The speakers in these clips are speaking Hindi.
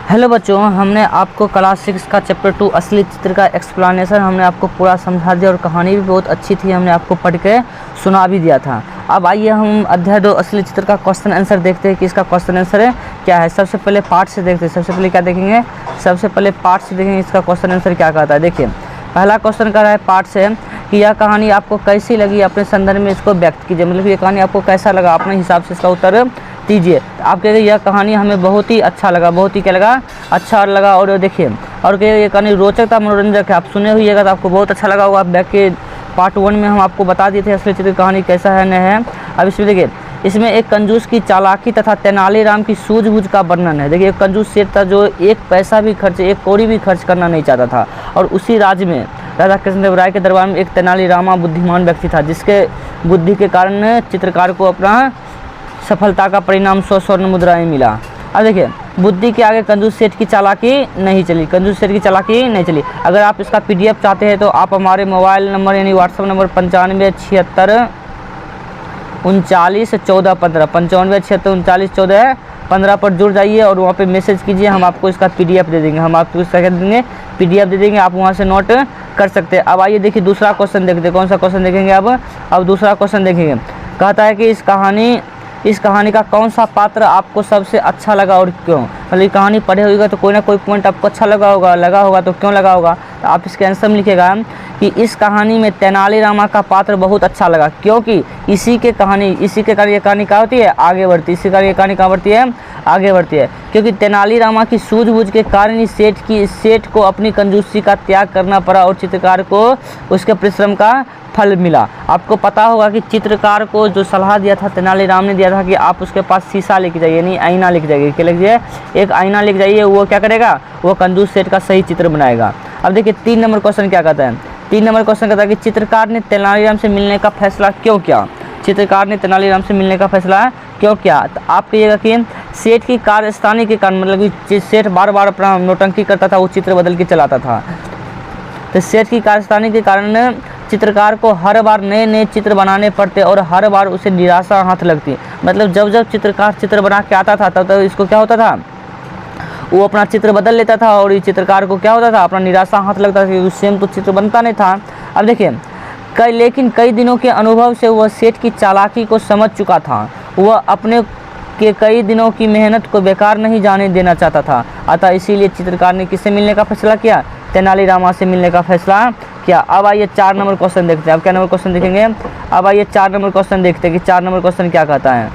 हेलो बच्चों, हमने आपको क्लास 6 का चैप्टर 2 असली चित्र का एक्सप्लेनेशन हमने आपको पूरा समझा दिया और कहानी भी बहुत अच्छी थी, हमने आपको पढ़ के सुना भी दिया था। अब आइए हम अध्याय 2 असली चित्र का क्वेश्चन आंसर देखते हैं कि इसका क्वेश्चन आंसर है क्या है। सबसे पहले पार्ट से देखते हैं। सबसे पहले क्या देखेंगे? सबसे पहले पार्ट से देखेंगे इसका क्वेश्चन आंसर क्या कहता है। देखिए, पहला क्वेश्चन कर रहा है पार्ट से कि यह कहानी आपको कैसी लगी, अपने संदर्भ में इसको व्यक्त कीजिए। मतलब ये कहानी आपको कैसा लगा, अपने हिसाब से इसका उत्तर दीजिए। आप कहेंगे यह कहानी हमें बहुत ही अच्छा लगा, बहुत ही क्या लगा, अच्छा लगा। और देखिए, और कहेंगे ये कहानी रोचक था, मनोरंजक है। आप सुने हुईएगा तो आपको बहुत अच्छा लगा होगा। आप बैक के पार्ट 1 में हम आपको बता दिए थे असली चित्र कहानी कैसा है न है। अब इसमें देखिए, इसमें एक कंजूस की चालाकी तथा तेनालीराम की सूझबूझ का वर्णन है। देखिए, एक कंजूस सेठ था जो एक पैसा भी खर्च, एक कौड़ी भी खर्च करना नहीं चाहता था, और उसी राज्य में राजा कृष्णदेव राय के दरबार में एक तेनालीरामा बुद्धिमान व्यक्ति था, जिसके बुद्धि के कारण चित्रकार को अपना सफलता का परिणाम 100 स्वर्ण मुद्राएं मिला। अब देखिए, बुद्धि के आगे कंजूस सेठ की चालाकी नहीं चली, कंजूस सेठ की चालाकी नहीं चली। अगर आप इसका PDF चाहते हैं तो आप हमारे मोबाइल नंबर यानी व्हाट्सएप नंबर 95 76 39 14 15 95 76 39 14 15 पर जुड़ जाइए और वहाँ पे मैसेज कीजिए। हम आपको इसका PDF दे देंगे, हम आपको इसका क्या देंगे, PDF दे देंगे। आप वहाँ से नोट कर सकते हैं। अब आइए देखिए दूसरा क्वेश्चन देखते हैं। कौन सा क्वेश्चन देखेंगे अब दूसरा क्वेश्चन देखेंगे। कहता है कि इस कहानी का कौन सा पात्र आपको सबसे अच्छा लगा और क्यों। मतलब ये कहानी पढ़े होगा तो कोई ना कोई पॉइंट आपको अच्छा लगा होगा तो क्यों लगा होगा। तो आप इसके आंसर में लिखिएगा कि इस कहानी में तेनालीरामा का पात्र बहुत अच्छा लगा, क्योंकि इसी के कारण ये कहानी क्या होती है, आगे बढ़ती है। इसी कारण ये कहानी कहाँ बढ़ती है, आगे बढ़ती है। क्योंकि तेनालीरामा की सूझबूझ के कारण ही सेठ को अपनी कंजूसी का त्याग करना पड़ा और चित्रकार को उसके परिश्रम का फल मिला। आपको पता होगा कि चित्रकार को जो सलाह दिया था तेनालीराम ने दिया था कि आप उसके पास शीशा लेके जाइए, यानी आईना लेके जाइए। क्या लेके जाइए? एक आईना लेके जाइए। वो क्या करेगा, वो कंजूस सेठ का सही चित्र बनाएगा। अब देखिए 3 नंबर क्वेश्चन क्या कहता है। 3 नंबर क्वेश्चन कहता है कि चित्रकार ने तेनालीराम से मिलने का फैसला क्यों किया। चित्रकार ने तेनालीराम से मिलने का फैसला क्यों किया। तो आप कहिएगा कि सेठ की कार्यस्थानी के कारण, मतलब कि सेठ बार बार अपना नौटंकी करता था, वो चित्र बदल के चलाता था। तो सेठ की कार्यस्थानी के कारण चित्रकार को हर बार नए नए चित्र बनाने पड़ते और हर बार उसे निराशा हाथ लगती। मतलब जब चित्रकार चित्र बना के आता था तब इसको क्या होता था, वो अपना चित्र बदल लेता था और ये चित्रकार को क्या होता था, अपना निराशा हाथ लगता था कि सेम तो चित्र बनता नहीं था। अब देखिए, लेकिन कई दिनों के अनुभव से वह सेठ की चालाकी को समझ चुका था। वह अपने के कई दिनों की मेहनत को बेकार नहीं जाने देना चाहता था। अतः इसीलिए चित्रकार ने किससे मिलने का फैसला किया, तेनालीरामा से मिलने का फैसला किया। अब आइए 4 नंबर क्वेश्चन देखते हैं। अब क्या नंबर क्वेश्चन देखेंगे, अब आइए 4 नंबर क्वेश्चन देखते हैं कि 4 नंबर क्वेश्चन क्या कहता है।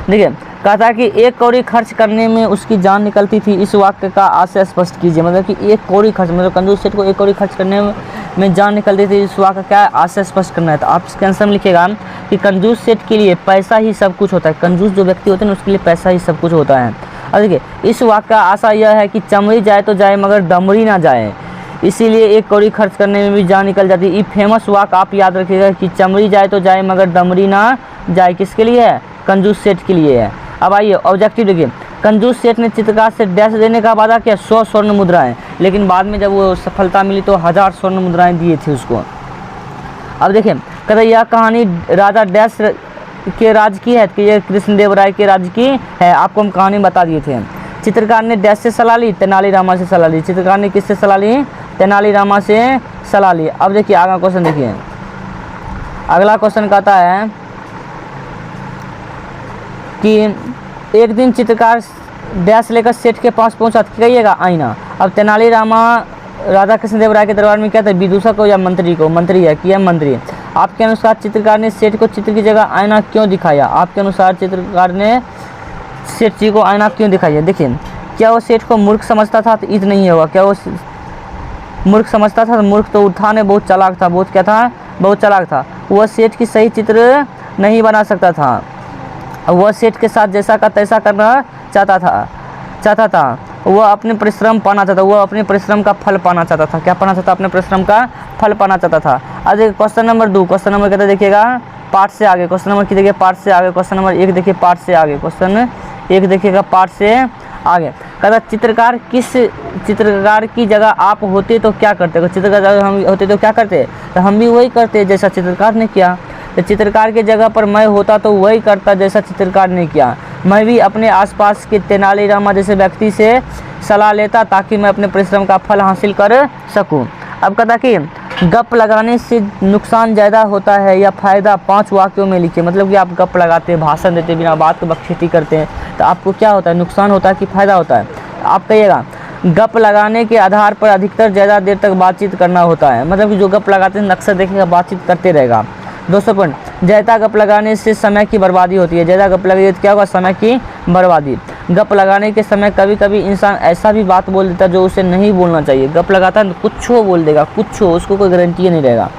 देखिए, कहता है कि एक कौड़ी खर्च करने में उसकी जान निकलती थी। इस वाक्य का आशय स्पष्ट कीजिए। मतलब कि एक कौड़ी खर्च, मतलब कंजूस सेठ को एक कौड़ी खर्च करने में जान निकलती थी, इस वाक्य का आशय स्पष्ट करना है। तो आप इसके आंसर में लिखिएगा कि कंजूस सेठ के लिए पैसा ही सब कुछ होता है। कंजूस जो व्यक्ति होते हैं उसके लिए पैसा ही सब कुछ होता है। और देखिए, इस वाक्य का आशा यह है कि चमड़ी जाए तो जाए मगर दमड़ी ना जाए, इसीलिए एक कौड़ी खर्च करने में भी जान निकल जाती है। ये फेमस वाक्य आप याद रखिएगा कि चमड़ी जाए तो जाए मगर दमड़ी ना जाए, किसके लिए है, कंजूस सेठ के लिए है। अब आइए ऑब्जेक्टिव देखिए। कंजूस सेठ ने चित्रकार से डैश देने का वादा किया, 100 स्वर्ण मुद्राएं, लेकिन बाद में जब वो सफलता मिली तो 1000 स्वर्ण मुद्राएं दिए थे उसको। अब देखिए, कहते यह कहानी राजा डैश के राज्य की है, कि यह कृष्णदेव राय के राज्य की है। आपको हम कहानी बता दिए थे। चित्रकार ने डैश से सलाह ली, तेनालीरामा से सलाह ली। चित्रकार ने किससे सलाह ली, तेनालीरामा से सलाह ली। अब देखिए आगे क्वेश्चन देखिए। अगला क्वेश्चन कहता है कि एक दिन चित्रकार डैश लेकर सेठ के पास पहुंचा, कहिएगा आईना। अब तेनालीरामा राजा कृष्णदेव राय के दरबार में क्या था, विदूषक को या मंत्री को, मंत्री है कि है मंत्री। आपके अनुसार चित्रकार ने सेठ को चित्र की जगह आईना क्यों दिखाया। आपके अनुसार चित्रकार ने सेठ जी को आईना क्यों दिखाया। देखिए, क्या वो सेठ को मूर्ख समझता था, तो इत नहीं होगा। क्या वो मूर्ख समझता था, तो मूर्ख तो था ने, बहुत चालाक था। बहुत क्या था, बहुत चालाक था। वह सेठ की सही चित्र नहीं बना सकता था। वह सेठ के साथ जैसा का तैसा करना चाहता था। वह अपने परिश्रम पाना चाहता, वह अपने परिश्रम का फल पाना चाहता था। क्या पाना चाहता, अपने परिश्रम का फल पाना चाहता था। आज क्वेश्चन नंबर 2, क्वेश्चन नंबर कहते देखिएगा पार्ट से आगे। क्वेश्चन नंबर की देखिए पार्ट से आगे। क्वेश्चन नंबर 1 देखिए पार्ट से आगे। क्वेश्चन 1 देखिएगा पार्ट से आगे। कहता चित्रकार की जगह आप होते तो क्या करते। चित्रकार हम होते तो क्या करते, तो हम भी वही करते जैसा चित्रकार ने किया। तो चित्रकार की जगह पर मैं होता तो वही करता जैसा चित्रकार ने किया। मैं भी अपने आसपास के तेनालीरामा जैसे व्यक्ति से सलाह लेता ताकि मैं अपने परिश्रम का फल हासिल कर सकूं। अब कहता कि गप लगाने से नुकसान ज़्यादा होता है या फ़ायदा, 5 वाक्यों में लिखिए। मतलब कि आप गप लगाते हैं, भाषण देते हैं, बिना बात के बकचोदी करते हैं, तो आपको क्या होता है, नुकसान होता है कि फ़ायदा होता है? आप कहिएगा। गप लगाने के आधार पर अधिकतर ज़्यादा देर तक बातचीत करना होता है। मतलब कि जो गप लगाते हैं अक्सर देखेगा बातचीत करते रहेगा। 200 पॉइंट, ज़्यादा गप लगाने से समय की बर्बादी होती है। ज़्यादा गप लगाइए तो क्या होगा, समय की बर्बादी। गप लगाने के समय कभी कभी इंसान ऐसा भी बात बोल देता है जो उसे नहीं बोलना चाहिए। गप लगाता है तो कुछ बोल देगा, कुछ उसको कोई गारंटी नहीं रहेगा।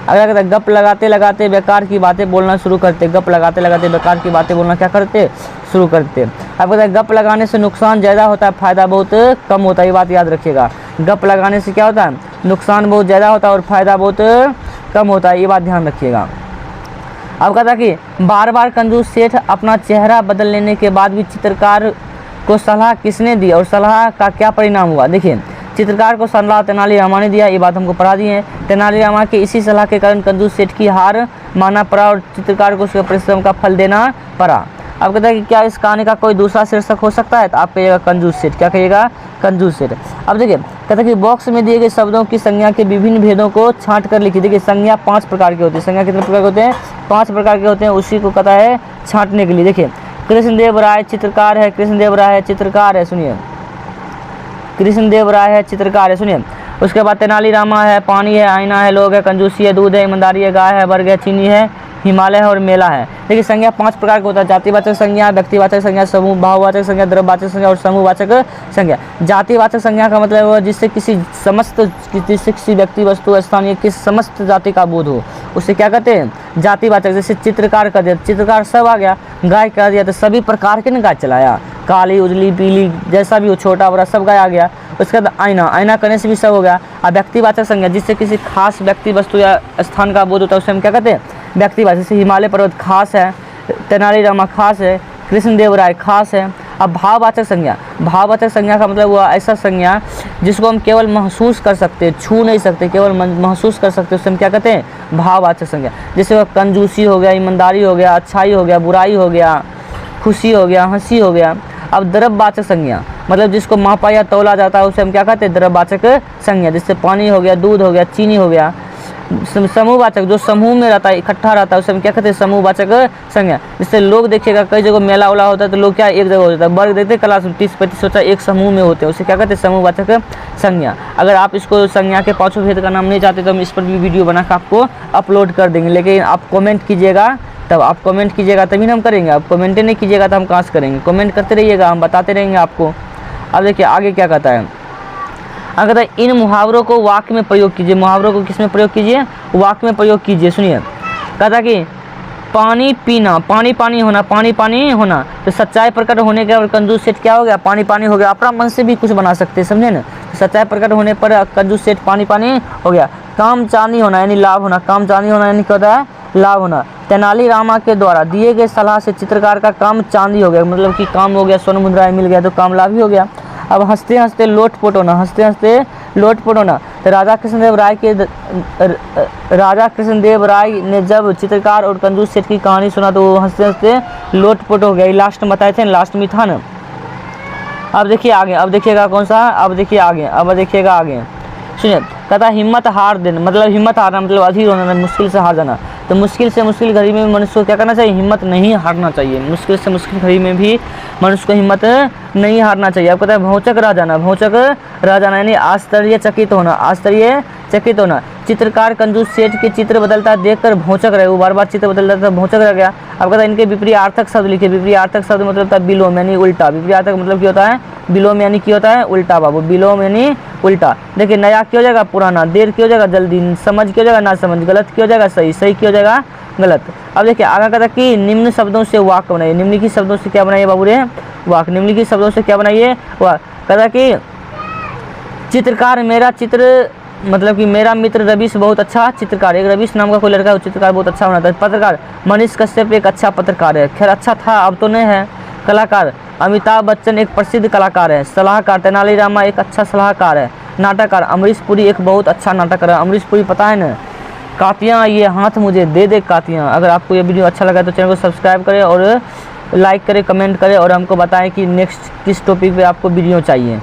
अगर कहता है गप लगाते लगाते बेकार की बातें बोलना शुरू करते, गप लगाते लगाते बेकार की बातें बोलना क्या करते, शुरू करते। अब कहता है गप लगाने से नुकसान ज़्यादा होता है, फ़ायदा बहुत कम होता है। ये बात याद रखिएगा, गप लगाने से क्या होता है, नुकसान बहुत ज़्यादा होता है और फ़ायदा बहुत कम होता है। ये बात ध्यान रखिएगा। अब कहता कि बार बार कंजूस सेठ अपना चेहरा बदल लेने के बाद भी चित्रकार को सलाह किसने दी और सलाह का क्या परिणाम हुआ? देखिए, चित्रकार को सलाह तेनालीरामा ने दिया, ये बात हमको पढ़ा दी है। तेनालीरामा के इसी सलाह के कारण कंजूस सेठ की हार मानना पड़ा और चित्रकार को उसके परिश्रम का फल देना पड़ा। अब कहता है कि क्या इस कहानी का कोई दूसरा शीर्षक हो सकता है? तो आप कहिएगा कंजूस सेठ। क्या कहिएगा? कंजूस सेठ। अब देखिए, कहता है कि बॉक्स में दिए गए शब्दों की संज्ञा के विभिन्न भेदों को छांट कर लिखिए। देखिए, संज्ञा 5 प्रकार की होती है। संज्ञा कितने प्रकार के होते हैं? 5 प्रकार के होते हैं। उसी को कहता है छांटने के लिए। देखिए, कृष्णदेव राय चित्रकार है, कृष्णदेव राय है चित्रकार है, सुनिए, कृष्णदेव राय है चित्रकार है, सुनिए। उसके बाद तेनालीरामा है, पानी है, आईना है, लोग है, कंजूसी है, दूध है, ईमानदारी है, गाय है, वर्ग है, चीनी है, हिमालय है और मेला है। देखिए, संज्ञा 5 प्रकार का होता है। जातिवाचक संज्ञा, व्यक्तिवाचक संज्ञा, समूह भाववाचक संज्ञा, द्रव्यवाचक संज्ञा और समूहवाचक संज्ञा। जातिवाचक संज्ञा का मतलब है जिससे किसी व्यक्ति, वस्तु, स्थान या किसी समस्त जाति का बोध हो, उसे क्या कहते हैं? जातिवाचक। जैसे चित्रकार कर दिया, चित्रकार सब आ गया। गाय कर दिया तो सभी प्रकार के ने गाय चलाया, काली, उजली, पीली, जैसा भी हो, छोटा बड़ा सब गाय आ गया। उसके बाद आईना, आईना करने से भी सब हो गया। और व्यक्तिवाचक संज्ञा जिससे किसी खास व्यक्ति, वस्तु या स्थान का बोध होता है, उसे हम क्या कहते हैं? व्यक्तिवाचक। जैसे हिमालय पर्वत खास है, तेनालीरामा खास है, कृष्णदेव राय खास है। अब भाववाचक संज्ञा, भाववाचक संज्ञा का मतलब हुआ ऐसा संज्ञा जिसको हम केवल महसूस कर सकते हैं, छू नहीं सकते, केवल महसूस कर सकते हैं, उसे हम क्या कहते हैं? भाववाचक संज्ञा। जैसे वह कंजूसी हो गया, ईमानदारी हो गया, अच्छाई हो गया, बुराई हो गया, खुशी हो गया, हंसी हो गया। अब द्रव्यवाचक संज्ञा मतलब जिसको मापा या तौला जाता है उसे हम क्या कहते हैं? द्रव्यवाचक संज्ञा। जैसे पानी हो गया, दूध हो गया, चीनी हो गया। समूहवाचक जो समूह में रहता है, इकट्ठा रहता है, उसे हम क्या कहते हैं? समूहवाचक संज्ञा। जैसे लोग देखिएगा कई जगह मेला उला होता है तो लोग क्या एक जगह होता है, वर्ग देखते क्लास में 30-35 होता है, एक समूह में होते हैं, उसे क्या कहते हैं? समूहवाचक संज्ञा। अगर आप इसको संज्ञा के 5 भेद का नाम नहीं चाहते तो हम इस पर भी वीडियो बना कर आपको अपलोड कर देंगे। लेकिन आप कमेंट कीजिएगा, तब आप कमेंट कीजिएगा तभी हम करेंगे। आप कमेंट नहीं कीजिएगा तो हम कहाँ से करेंगे? कमेंट करते रहिएगा, हम बताते रहेंगे आपको। अब देखिए आगे क्या कहता है। अगर इन मुहावरों को वाक्य में प्रयोग कीजिए। मुहावरों को किस में प्रयोग कीजिए? वाक्य में प्रयोग कीजिए। सुनिए, कहता कि पानी पीना, पानी पानी होना, पानी पानी होना, तो सच्चाई प्रकट होने के और कंजूस सेठ क्या हो गया? पानी पानी हो गया। अपना मन से भी कुछ बना सकते हैं, समझे ना? तो सच्चाई प्रकट होने पर कंजूस सेठ पानी पानी हो गया। काम चांदी होना यानी लाभ होना, काम चांदी होना यानी क्या होता है? लाभ होना। तेनालीरामा के द्वारा दिए गए सलाह से चित्रकार का काम चांदी हो गया, मतलब कि काम हो गया, स्वर्ण मुद्राएं मिल गया तो काम लाभ ही हो गया। अब हंसते हंसते लोटपोट होना, हंसते हंसते लोटपोट होना, तो राजा कृष्णदेव राय ने जब चित्रकार और कंजूस सेठ की कहानी सुना तो वो हंसते हंसते लोटपोट हो गया। लास्ट में बताए थे, लास्ट में था ना। अब देखिए आगे, अब देखिएगा कौन सा, अब देखिए आगे, अब देखिएगा आगे। सुनिए, कहता हिम्मत हार देना, मतलब हिम्मत हारना मतलब अधीर होना, मुश्किल से हार जाना। तो मुश्किल से मुश्किल घड़ी में मनुष्य को क्या करना चाहिए? हिम्मत नहीं हारना चाहिए। मुश्किल से मुश्किल घड़ी में भी मनुष्य को हिम्मत नहीं हारना चाहिए। अब कहता है भौचक रह जाना, भौचक रह जाना यानी आश्चर्यचकित होना, आश्चर्यचकित होना। चित्रकार कंजूस सेठ के चित्र बदलता देखकर भौचक रहे, वो बार बार चित्र बदलता था, भौचक रह गया। अब कहता है इनके विपरीतार्थक शब्द लिखे। विपरीतार्थक शब्द मतलब होता है विलोम यानी उल्टा। विपरीतार्थक मतलब क्या होता है? विलोम यानी क्या होता है? उल्टा बाबू, विलोम यानी उल्टा। देखिए, नया क्यों हो जाएगा? पुराना, देर क्यों हो जाएगा? जल्दी, समझ क्यों हो जाएगा? ना समझ, गलत क्यों हो जाएगा? सही, सही क्यों हो जाएगा? गलत। अब देखिए आगे कहता है कि निम्न शब्दों से वाक्य बनाइए। निम्नलिखित शब्दों से क्या बनाइए बाबू रे? वाक्य। निम्नलिखित शब्दों से क्या बनाइए? वाक्य। कहता कि चित्रकार मेरा चित्र, मतलब कि मेरा मित्र रवीश बहुत अच्छा चित्रकार। एक रवीश नाम का कोई लड़का है, चित्रकार बहुत अच्छा बनाता है। पत्रकार मनीष कश्यप एक अच्छा पत्रकार है, खैर अच्छा था, अब तो नहीं है। कलाकार अमिताभ बच्चन एक प्रसिद्ध कलाकार है। सलाहकार तेनालीरामा एक अच्छा सलाहकार है। नाटककार अमरीश पुरी एक बहुत अच्छा नाटककार है। अमरीश पुरी पता है ना? कातियाँ ये हाथ मुझे दे दे कातियाँ। अगर आपको ये वीडियो अच्छा लगा तो चैनल को सब्सक्राइब करें और लाइक करें, कमेंट करें और हमको बताएं कि नेक्स्ट किस टॉपिक पे आपको वीडियो चाहिए।